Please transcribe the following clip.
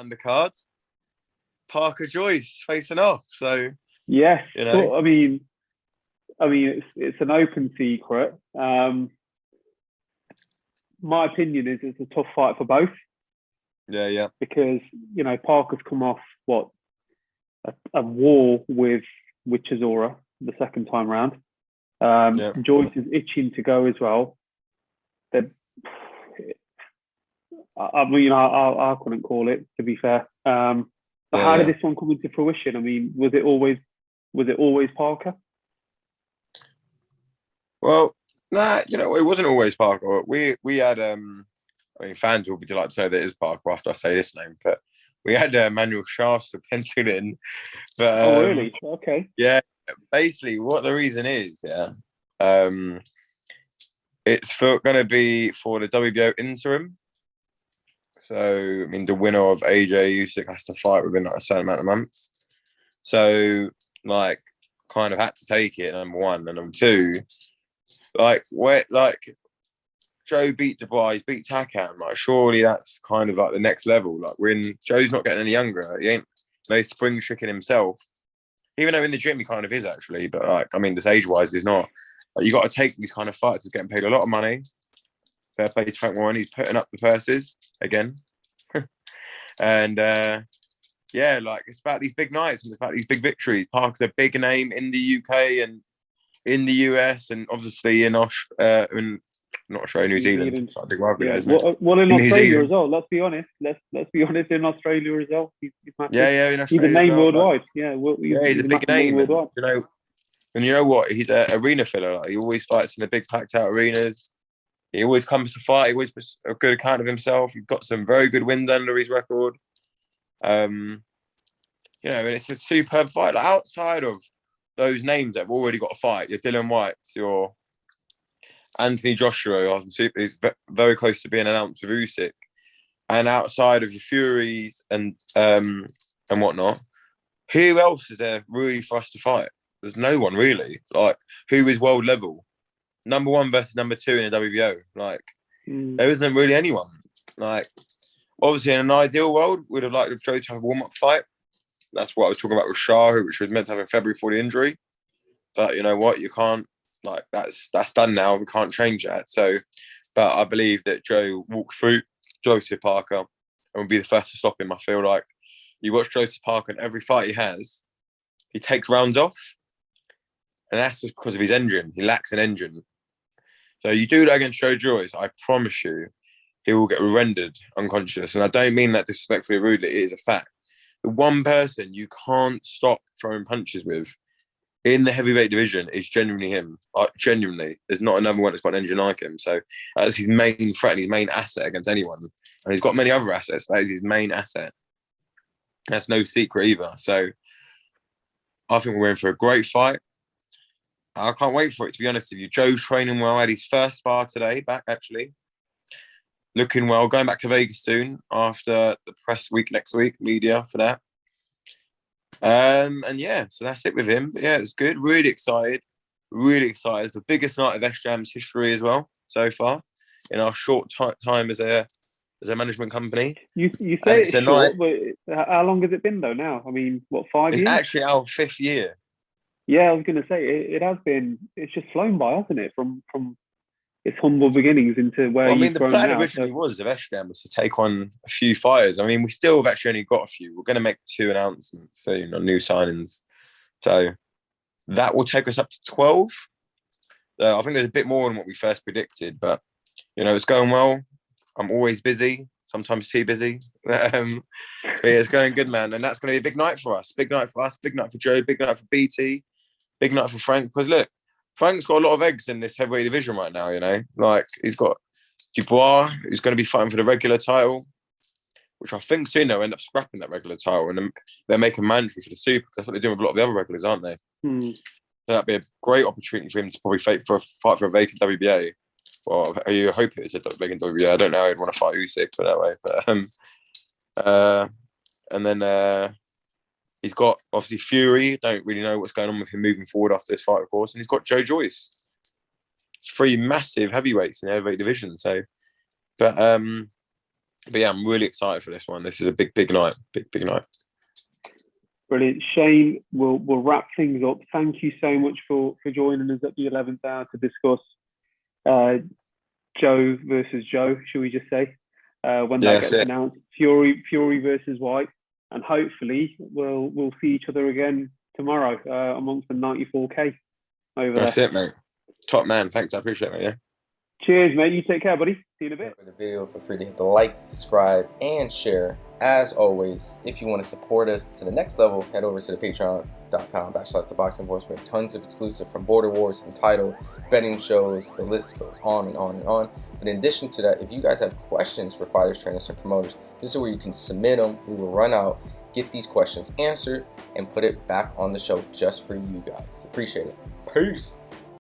undercard. Parker Joyce facing off. So Yes, you know, so, it's an open secret. My opinion is it's a tough fight for both. yeah, Because Parker's come off a war with Wichazora the second time round. Joyce is itching to go as well. I couldn't call it, to be fair. But how did this one come into fruition? I mean, was it always Parker? Well, nah, it wasn't always Parker. We had fans will be delighted to know that it is Parker after I say this name, but we had Manuel Shasta penciled in. But oh, really? Okay. Yeah, basically, what the reason is, it's going to be for the WBO interim. So, I mean, the winner of AJ Usyk has to fight within a certain amount of months. So, kind of had to take it, number one. And number two, Joe beat Dubai, he's beat Takam. Surely that's kind of the next level. Joe's not getting any younger. He ain't no spring chicken himself. Even though in the gym he kind of is, actually. But, this age-wise, he's not. You got to take these kind of fighters getting paid a lot of money. Fair play to Frank Warren. He's putting up the purses again. And, it's about these big nights and it's about these big victories. Parker's a big name in the UK and in the US and obviously in not Australia, New Zealand. It's big rivalry, isn't it? Well, in Australia as well. Let's be honest. Let's be honest. In Australia as well, he's in Australia. He's a name worldwide. He's a big name worldwide. And you know what? He's an arena filler. He always fights in the big packed out arenas. He always comes to fight. He always puts a good account of himself. He's got some very good wins under his record. And it's a superb fight. Outside of those names that have already got a fight, your Dylan Whites, your Anthony Joshua, he's very close to being announced with Usyk. And outside of your Furies and whatnot, who else is there really for us to fight? There's no one really. Who is world level? Number one versus number two in the WBO. There isn't really anyone. Obviously, in an ideal world, we'd have liked Joe to have a warm-up fight. That's what I was talking about with Shah, which was meant to have in February for the injury. But you know what? You can't, that's done now. We can't change that. So, but I believe that Joe walked through Joyce Parker and will be the first to stop him. I feel like you watch Joyce Parker and every fight he has, he takes rounds off. And that's just because of his engine. He lacks an engine. So you do that against Joe Joyce, I promise you, he will get rendered unconscious. And I don't mean that disrespectfully or rudely. It is a fact. The one person you can't stop throwing punches with in the heavyweight division is genuinely him. Genuinely. There's not another one that's got an engine like him. So that's his main threat and his main asset against anyone. And he's got many other assets. That is his main asset. That's no secret either. So I think we're in for a great fight. I can't wait for it, to be honest with you. Joe's training well. Had his first spar today, back actually. Looking well. Going back to Vegas soon after the press week next week, media for that. So that's it with him. But yeah, it's good. Really excited. Really excited. It's the biggest night of S-JAM's history as well, so far, in our short time as a management company. You say it's short, but how long has it been though now? I mean, 5 years? It's actually our 5th year. Yeah, I was going to say it has been. It's just flown by, hasn't it? From its humble beginnings into where the plan originally was of S-JAM was to take on a few fighters. I mean, we still have actually only got a few. We're going to make 2 announcements soon on new signings, so that will take us up to 12. I think there's a bit more than what we first predicted, but it's going well. I'm always busy. Sometimes too busy. But yeah, it's going good, man. And that's going to be a big night for us. Big night for us. Big night for Joe. Big night for BT. Big night for Frank. Because look, Frank's got a lot of eggs in this heavyweight division right now, he's got Dubois, who's going to be fighting for the regular title, which I think soon they'll end up scrapping that regular title and then they're making mandatory for the super. That's what they're doing with a lot of the other regulars, aren't they? So that'd be a great opportunity for him to probably fight for a vacant WBA. Well, you hope it's a vacant WBA. I don't know. I'd want to fight Usyk for that way, but and then he's got obviously Fury. Don't really know what's going on with him moving forward after this fight, of course. And he's got Joe Joyce. It's 3 massive heavyweights in the heavyweight division. So, but But yeah, I'm really excited for this one. This is a big night. Big night. Brilliant. Shane, we'll wrap things up. Thank you so much for joining us at the 11th hour to discuss Joe versus Joe, should we just say, when that gets announced. Fury versus White, and hopefully we'll see each other again tomorrow amongst the 94K over there. That's it, mate. Top man. Thanks. I appreciate it, mate. Yeah. Cheers, mate. You take care, buddy. See you in a bit. For the video, feel free to hit the like, subscribe, and share. As always, if you want to support us to the next level, head over to the patreon.com/ThaBoxingVoice. We have tons of exclusive from Border Wars, Entitled, betting shows. The list goes on and on and on. But in addition to that, if you guys have questions for fighters, trainers, and promoters, this is where you can submit them. We will run out, get these questions answered, and put it back on the show just for you guys. Appreciate it. Peace.